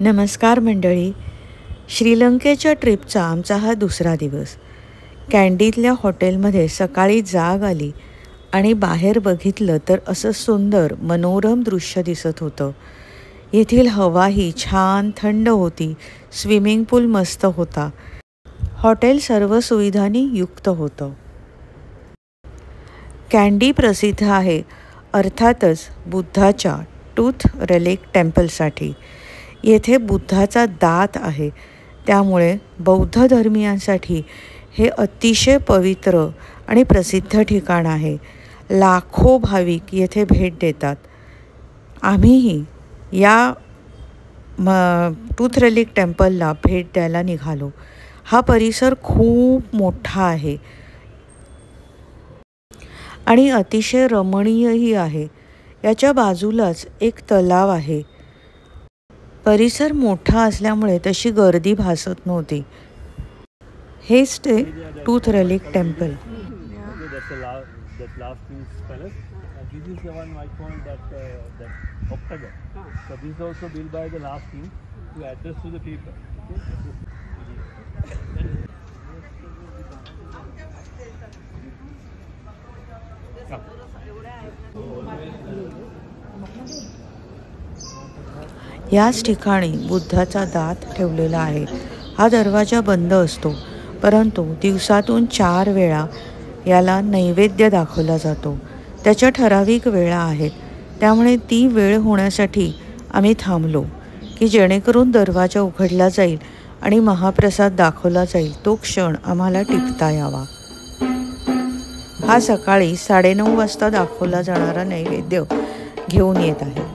नमस्कार मंडळी. श्रीलंकेच्या ट्रिपचा आमचा हा दुसरा दिवस. कँडीतल्या हॉटेलमध्ये सकाळी जाग आली आणि बाहेर बघितलं तर असं सुंदर मनोरम दृश्य दिसत होतं. येथील हवाही छान थंड होती. स्विमिंग पूल मस्त होता. हॉटेल सर्व सुविधांनी युक्त होतं. कँडी प्रसिद्ध आहे अर्थातच बुद्धाच्या टूथ रेलिक टेम्पलसाठी. येथे बुद्धाचा दात आहे, त्यामुळे बौद्ध धर्मीयांसाठी हे अतिशय पवित्र आणि प्रसिद्ध ठिकाण आहे. लाखो भाविक येथे भेट देतात. आम्हीही या टूथ रेलिक टेम्पलला भेट द्यायला निघालो. हा परिसर खूप मोठा आहे आणि अतिशय रमणीयही आहे. याच्या बाजूलाच एक तलाव आहे. परिसर मोठा असल्यामुळे तशी गर्दी भासत नव्हती. हेच ते टूथ रेलिक टेम्पल. याच ठिकाणी बुद्धाचा दात ठेवलेला आहे. हा दरवाजा बंद असतो, परंतु दिवसातून 4 वेळा याला नैवेद्य दाखवला जातो. त्याच्या ठराविक वेळा आहेत, त्यामुळे ती वेळ होण्यासाठी आम्ही थांबलो की जेणेकरून दरवाजा उघडला जाईल आणि महाप्रसाद दाखवला जाईल. तो क्षण आम्हाला टिपता यावा. हा सकाळी 9:30 वाजता दाखवला जाणारा नैवेद्य घेऊन येत आहे.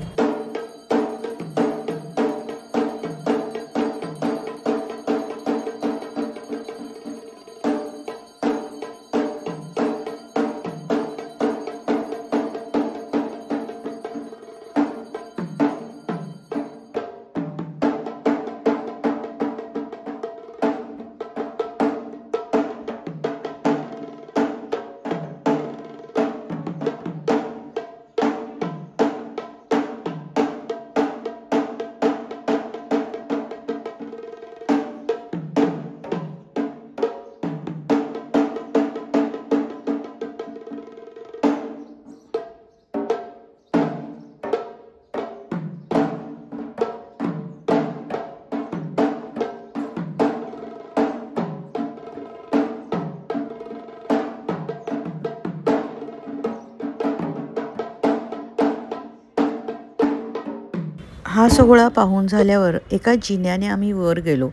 हा सोहळा पाहून झाल्यावर एका जिन्याने आम्ही वर गेलो.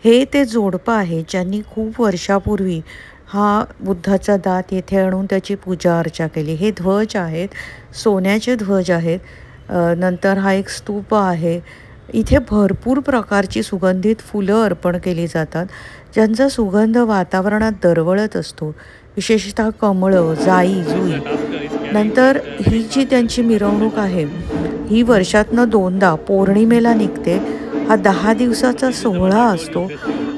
हे ते जोडपं आहे ज्यांनी खूप वर्षापूर्वी हा बुद्धाचा दात येथे आणून त्याची पूजा अर्चा केली. हे ध्वज आहेत, सोन्याचे ध्वज आहेत. नंतर हा एक स्तूप आहे. इथे भरपूर प्रकारची सुगंधित फुलं अर्पण केली जातात, ज्यांचा सुगंध वातावरणात दरवळत असतो, विशेषतः कमळं, जाई जुई. नंतर ही जी त्यांची मिरवणूक आहे ही वर्षातनं 2दा पौर्णिमेला निघते. हा 10 दिवसाचा सोहळा असतो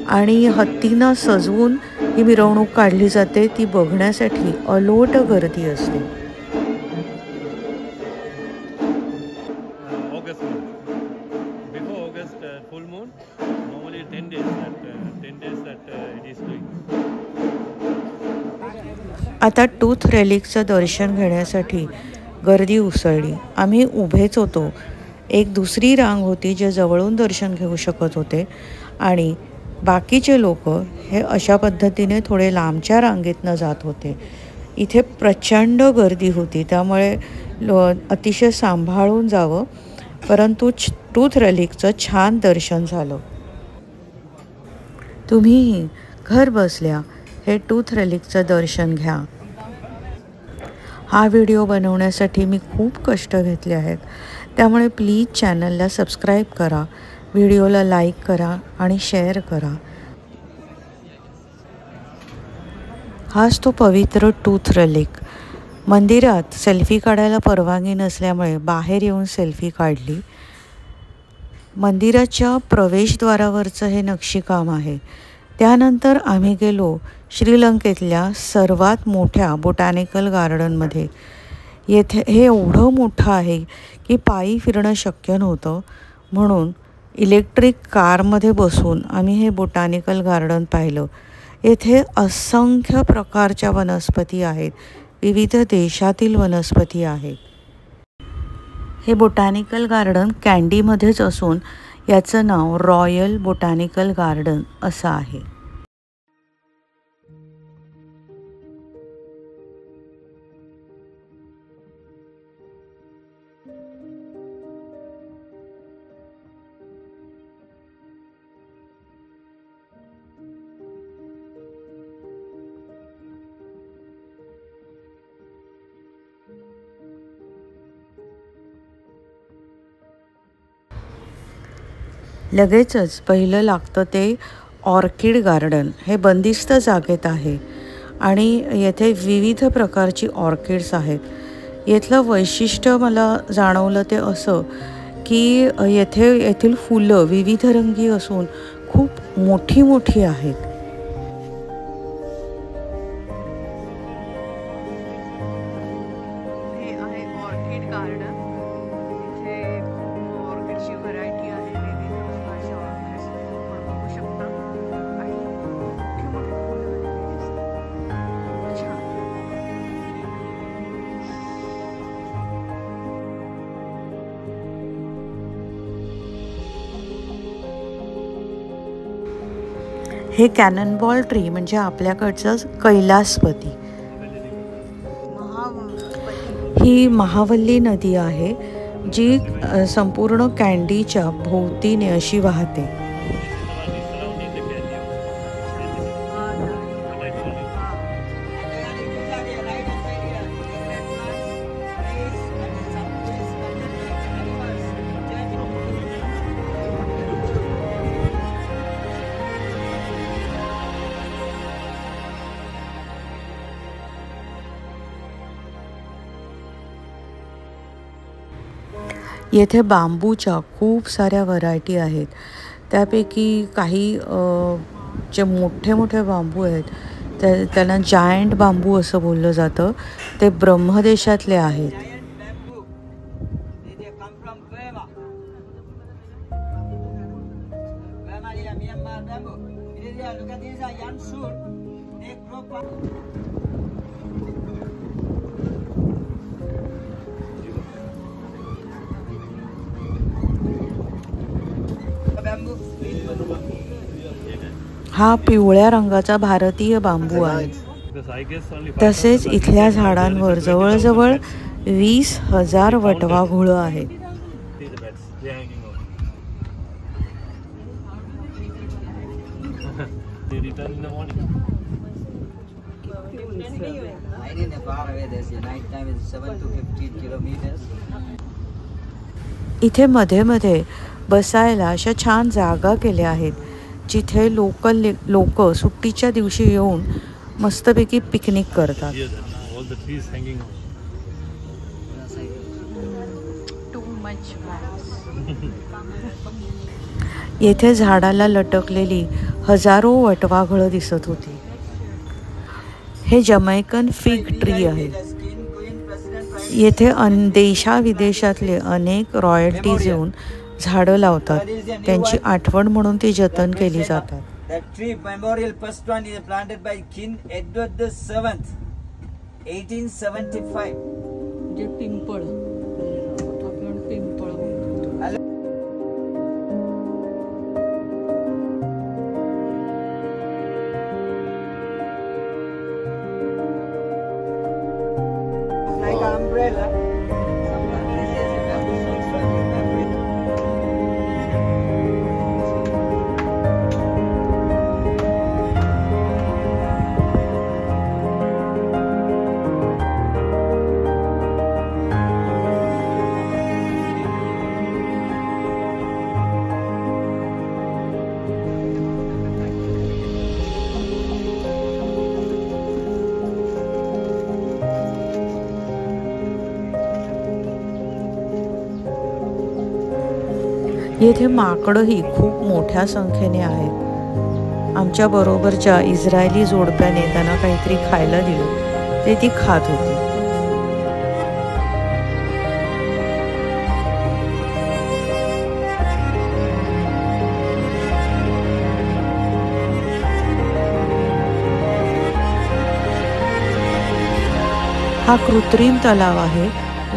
आणि हत्तीनं सजवून ही मिरवणूक काढली जाते. ती बघण्यासाठी अलोट गर्दी असते. आता टूथ रेलिकचं दर्शन घेण्यासाठी गर्दी उसळली. आम्ही उभेच होतो. एक दुसरी रांग होती जे जवळून दर्शन घेऊ शकत होते आणि बाकीचे लोक हे अशा पद्धतीने थोडे लांबच्या रांगेतनं जात होते. इथे प्रचंड गर्दी होती, त्यामुळे अतिशय सांभाळून जावं. परंतु टूथ रेलिकचं छान दर्शन झालं. तुम्हीही घर बसल्या हे टूथ रेलिकचं दर्शन घ्या. हा व्हिडिओ बनवण्यासाठी मी खूप कष्ट घेतले आहेत, त्यामुळे प्लीज चॅनलला सबस्क्राईब करा, व्हिडिओला लाईक करा आणि शेअर करा. हाच तो पवित्र टूथ रेलिक. मंदिरात सेल्फी काढायला परवानगी नसल्यामुळे बाहेर येऊन सेल्फी काढली. मंदिराच्या प्रवेशद्वारावरचं हे नक्षीकाम आहे. त्यानंतर आम्ही गेलो श्रीलंकेतल्या सर्वात मोठ्या बोटॅनिकल गार्डनमध्ये. येथे हे एवढं मोठं आहे की पायी फिरणं शक्य नव्हतं, म्हणून इलेक्ट्रिक कारमध्ये बसून आम्ही हे बोटॅनिकल गार्डन पाहिलं. येथे असंख्य प्रकारच्या वनस्पती आहेत, विविध देशातील वनस्पती आहेत. हे बोटॅनिकल गार्डन कँडीमध्येच असून याचं नाव रॉयल बोटॅनिकल गार्डन असं आहे. लगेचच पहिलं लागतं ते ऑर्किड गार्डन. हे बंदिस्त जागेत आहे आणि येथे विविध प्रकारची ऑर्किड्स आहेत. येथलं वैशिष्ट्य मला जाणवलं ते असं की येथील फुलं विविध रंगी असून खूप मोठी मोठी आहेत. हे आहे ऑर्किड गार्डन. इथे ऑर्किडची व्हरायटी आहे, विविध प्रकारचे ऑर्किड्स आपण बघू शकता आणि मोठी मोठी फुलं आलेली दिसतात. छान. हे कॅननबॉल ट्री म्हणजे आपल्याकडचं कैलासपती. ही महावल्ली नदी आहे जी संपूर्ण कँडीच्या भोवतीने अशी वाहते. येथे बांबूच्या खूप साऱ्या व्हरायटी आहेत. त्यापैकी काही जे मोठे मोठे बांबू आहेत त्यांना जायंट बांबू असं बोललं जातं. ते ब्रह्मदेशातले आहेत. हा पिवळ्या रंगाचा भारतीय बांबू आहे. तसेच इथल्या झाडांवर जवळजवळ 20,000 वटवाघुळं आहेत. इथे मध्ये मध्ये बसायला अशा छान जागा केल्या आहेत जिथे लोक सुट्टीच्या दिवशी येऊन मस्तपैकी पिकनिक करतात. येथे झाडाला लटकलेली हजारो वटवाघळं दिसत होती. हे जमैकन फिग ट्री आहे. येथे देशाविदेशातले अनेक रॉयल्टीज येऊन झाडं लावतात. त्यांची आठवण म्हणून ती जतन केली जातात. That tree memorial first one is planted by King Edward VII, 1875. जे पिंपळ पिंपळ like an umbrella. येथे माकडंही खूप मोठ्या संख्येने आहेत. आमच्या बरोबरच्या इस्रायली जोडप्याने त्यांना काहीतरी खायला दिलं ते ती खात होती. हा कृत्रिम तलाव आहे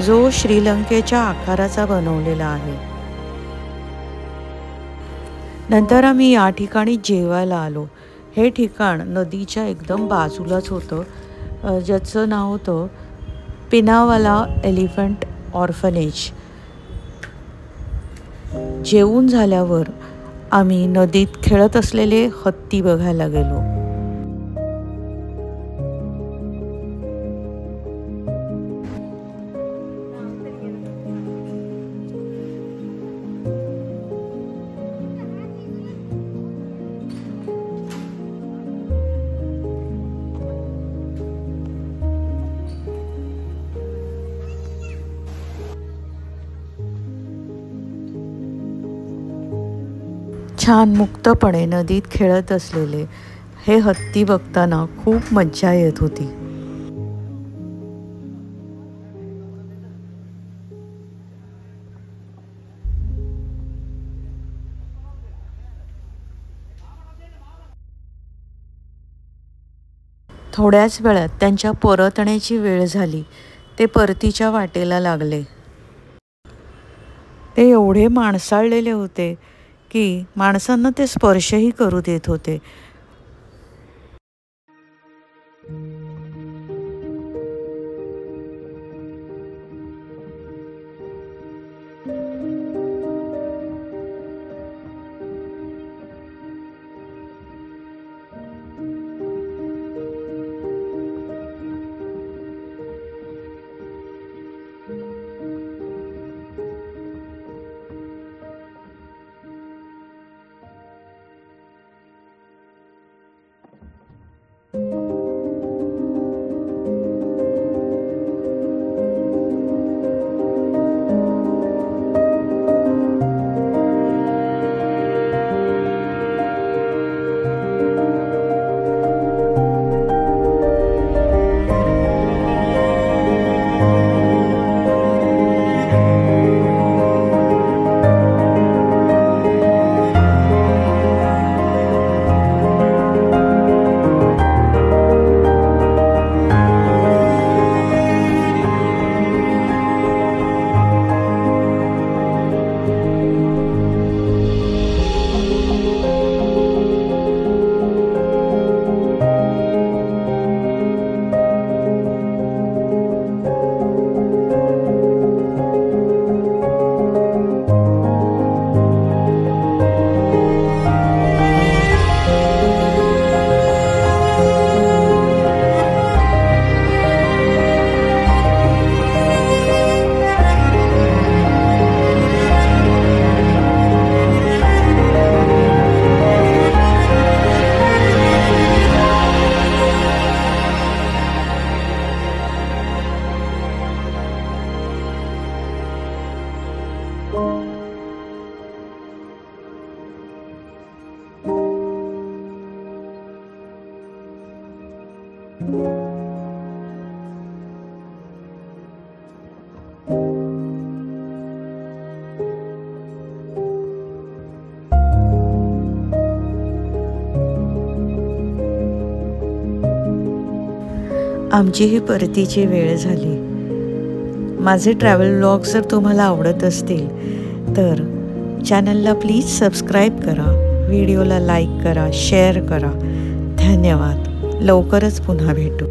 जो श्रीलंकेच्या आकाराचा बनवलेला आहे। नंतर आम्ही या ठिकाणी जेवायला आलो। हे ठिकाण नदीच्या एकदम बाजूलाच होतं, ज्याचं नाव होतं पिनावाला एलिफंट ऑर्फनेज। जेवून झाल्यावर आम्ही नदीत खेळत असलेले हत्ती बघायला गेलो। छान मुक्तपणे नदीत खेळत असलेले हे हत्ती बघताना खूप मज्जा येत होती। थोड्याच वेळात त्यांच्या परतण्याची वेळ झाली। ते परतीच्या वाटेला लागले। ते एवढे माणसाळलेले होते की माणसांना ते स्पर्शही करू देत होते। आमची ही परतीची वेळ झाली। माझे ट्रॅव्हल व्लॉग जर तुम्हाला आवडत असतील तर चॅनलला प्लीज सबस्क्राईब करा, व्हिडिओला लाईक करा, शेअर करा। धन्यवाद। लवकरच पुन्हा भेटू।